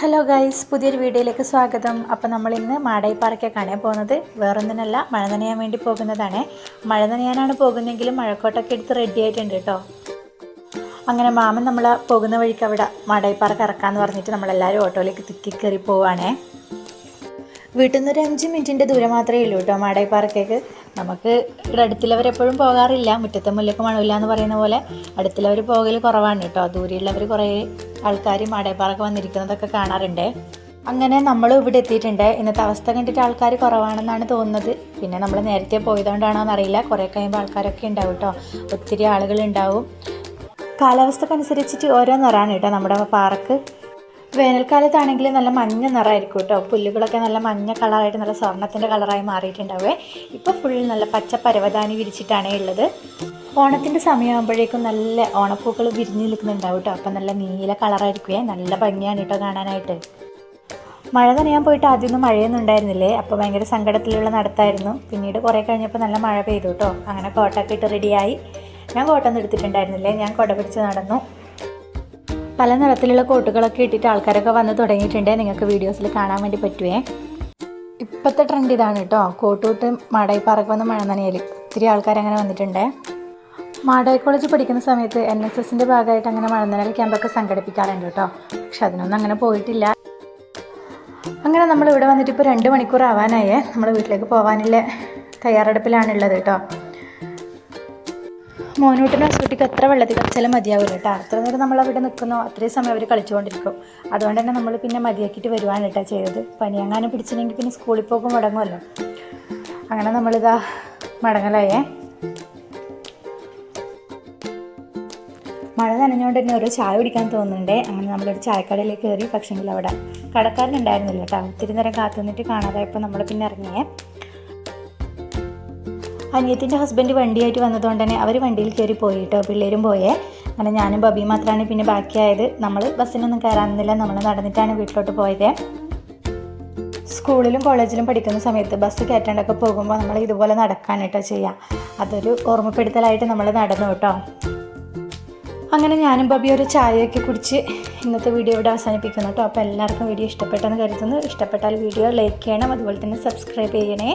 Hello guys, പുതിയൊരു വീഡിയോയിലേക്ക് സ്വാഗതം. അപ്പോൾ നമ്മളിന്ന് മാടായിപ്പാറയ്ക്ക് കാണാൻ പോകുന്നത് വേറൊന്നിനല്ല, മഴ നനയാൻ വേണ്ടി പോകുന്നതാണ്. മഴ നനയാനാണ് പോകുന്നതെങ്കിലും മഴക്കോട്ടൊക്കെ എടുത്ത് റെഡി ആയിട്ടുണ്ട് കേട്ടോ. അങ്ങനെ മാമൻ നമ്മൾ പോകുന്ന വഴിക്ക് അവിടെ മാടായിപ്പാറ കറക്കാമെന്ന് പറഞ്ഞിട്ട് നമ്മളെല്ലാവരും ഓട്ടോയിലേക്ക് തിക്കി കയറി പോവുകയാണേ. വീട്ടിൽ നിന്നൊരു 5 മിനിറ്റിൻ്റെ ദൂരം മാത്രമേ ഉള്ളൂ കേട്ടോ മാടായിപ്പാറയ്ക്കേക്ക്. നമുക്ക് ഇവിടെ അടുത്തുള്ളവരെപ്പോഴും പോകാറില്ല, മുറ്റത്തെ മുല്ലക്ക് മണമില്ല എന്ന് പറയുന്ന പോലെ അടുത്തുള്ളവർ പോകൽ കുറവാണ് കേട്ടോ. ദൂരെയുള്ളവർ കുറേ ആൾക്കാർ മാടായിപ്പാറയ്ക്ക് വന്നിരിക്കുന്നതൊക്കെ കാണാറുണ്ട്. അങ്ങനെ നമ്മൾ ഇവിടെ എത്തിയിട്ടുണ്ട്. ഇന്നത്തെ അവസ്ഥ കണ്ടിട്ട് ആൾക്കാർ കുറവാണെന്നാണ് തോന്നുന്നത്. പിന്നെ നമ്മൾ നേരത്തെ പോയതുകൊണ്ടാണോ എന്നറിയില്ല, കുറേ കഴിയുമ്പോൾ ആൾക്കാരൊക്കെ ഉണ്ടാവും കേട്ടോ. ഒത്തിരി ആളുകളുണ്ടാവും. കാലാവസ്ഥക്കനുസരിച്ചിട്ട് ഓരോ നിറമാണ് കേട്ടോ നമ്മുടെ പാറക്ക്. വേനൽക്കാലത്താണെങ്കിൽ നല്ല മഞ്ഞ നിറമായിരിക്കും കേട്ടോ. പുല്ലുകളൊക്കെ നല്ല മഞ്ഞ കളറായിട്ട് നല്ല സ്വർണ്ണത്തിൻ്റെ കളറായി മാറിയിട്ടുണ്ടാവേ. ഇപ്പോൾ ഫുൾ നല്ല പച്ച പരവതാനി വിരിച്ചിട്ടാണ് ഉള്ളത്. ഓണത്തിൻ്റെ സമയമാകുമ്പോഴേക്കും നല്ല ഓണപ്പൂക്കൾ വിരിഞ്ഞ് നിൽക്കുന്നുണ്ടാവും കേട്ടോ. അപ്പം നല്ല നീല കളറായിരിക്കുമേ, നല്ല ഭംഗിയാണ് കേട്ടോ കാണാനായിട്ട്. മഴ നനയാൻ പോയിട്ട് ആദ്യമൊന്നും മഴയൊന്നും ഉണ്ടായിരുന്നില്ലേ, അപ്പോൾ ഭയങ്കര സങ്കടത്തിലുള്ള നടത്തായിരുന്നു. പിന്നീട് കുറേ കഴിഞ്ഞപ്പോൾ നല്ല മഴ പെയ്തു കേട്ടോ. അങ്ങനെ കോട്ടൊക്കെ ഇട്ട് റെഡിയായി. ഞാൻ കോട്ടൊന്നും എടുത്തിട്ടുണ്ടായിരുന്നില്ലേ, ഞാൻ കുട പിടിച്ച് നടന്നു. പല നിറത്തിലുള്ള കോട്ടുകളൊക്കെ ഇട്ടിട്ട് ആൾക്കാരൊക്കെ വന്ന് തുടങ്ങിയിട്ടുണ്ട്. നിങ്ങൾക്ക് വീഡിയോസിൽ കാണാൻ വേണ്ടി പറ്റുമേ. ഇപ്പോഴത്തെ ട്രെൻഡ് ഇതാണ് കേട്ടോ, കോട്ടുവിട്ട് മാടായിപ്പാറയ്ക്ക് വന്ന് മഴ നനയൽ. ഒത്തിരി ആൾക്കാരങ്ങനെ വന്നിട്ടുണ്ട്. മാടായി കോളേജ് പഠിക്കുന്ന സമയത്ത് NSSൻ്റെ ഭാഗമായിട്ട് അങ്ങനെ മഴ നനയൽ ക്യാമ്പൊക്കെ സംഘടിപ്പിക്കാറുണ്ട് കേട്ടോ. പക്ഷെ അതിനൊന്നും അങ്ങനെ പോയിട്ടില്ല. അങ്ങനെ നമ്മളിവിടെ വന്നിട്ട് ഇപ്പോൾ 2 മണിക്കൂർ ആവാനായേ. നമ്മൾ വീട്ടിലേക്ക് പോകാനുള്ള തയ്യാറെടുപ്പിലാണുള്ളത് കേട്ടോ. മോനൂട്ടിനും അസൂട്ടിക്ക് എത്ര വെള്ളത്തിൽ കളിച്ചാലും മതിയാവില്ല കേട്ടോ. അത്ര നേരം നമ്മളവിടെ നിൽക്കുന്നോ അത്രയും സമയം അവർ കളിച്ചുകൊണ്ടിരിക്കും. അതുകൊണ്ട് തന്നെ നമ്മൾ പിന്നെ മതിയാക്കിയിട്ട് വരുവാണ് കേട്ടോ ചെയ്തത്. പനി എങ്ങാനും പിടിച്ചില്ലെങ്കിൽ പിന്നെ സ്കൂളിൽ പോകും മുടങ്ങുമല്ലോ. അങ്ങനെ നമ്മളിതാ മടങ്ങലായേ. മഴ നനഞ്ഞുകൊണ്ട് തന്നെ ഓരോ ചായ കുടിക്കാൻ തോന്നുന്നുണ്ടേ. അങ്ങനെ നമ്മളൊരു ചായക്കടയിലേക്ക് കയറി. പക്ഷേങ്കിൽ അവിടെ കടക്കാരനുണ്ടായിരുന്നില്ല കേട്ടോ. ഒത്തിരി നേരം കാത്തു നിന്നിട്ട് കാണാതായപ്പോൾ നമ്മൾ പിന്നെ ഇറങ്ങിയേ. അനിയത്തിൻ്റെ ഹസ്ബൻഡ് വണ്ടിയായിട്ട് വന്നതുകൊണ്ട് തന്നെ അവർ വണ്ടിയിൽ കയറി പോയി കേട്ടോ. പിള്ളേരും പോയേ. അങ്ങനെ ഞാനും ബബിയും മാത്രമാണ് പിന്നെ ബാക്കിയായത്. നമ്മൾ ബസ്സിനൊന്നും കയറാനില്ല, നമ്മൾ നടന്നിട്ടാണ് വീട്ടിലോട്ട് പോയത്. സ്കൂളിലും കോളേജിലും പഠിക്കുന്ന സമയത്ത് ബസ് കയറ്റാണ്ടൊക്കെ പോകുമ്പോൾ നമ്മൾ ഇതുപോലെ നടക്കാൻ കേട്ടോ ചെയ്യുക. അതൊരു ഓർമ്മപ്പെടുത്തലായിട്ട് നമ്മൾ നടന്നു കേട്ടോ. അങ്ങനെ ഞാനും ബബി ഒരു ചായയൊക്കെ കുടിച്ച് ഇന്നത്തെ വീഡിയോ ഇവിടെ അവസാനിപ്പിക്കുന്നു കേട്ടോ. അപ്പോൾ എല്ലാവർക്കും വീഡിയോ ഇഷ്ടപ്പെട്ടെന്ന് കരുതുന്നു. ഇഷ്ടപ്പെട്ടാൽ വീഡിയോ ലൈക്ക് ചെയ്യണം, അതുപോലെ തന്നെ സബ്സ്ക്രൈബ് ചെയ്യണേ.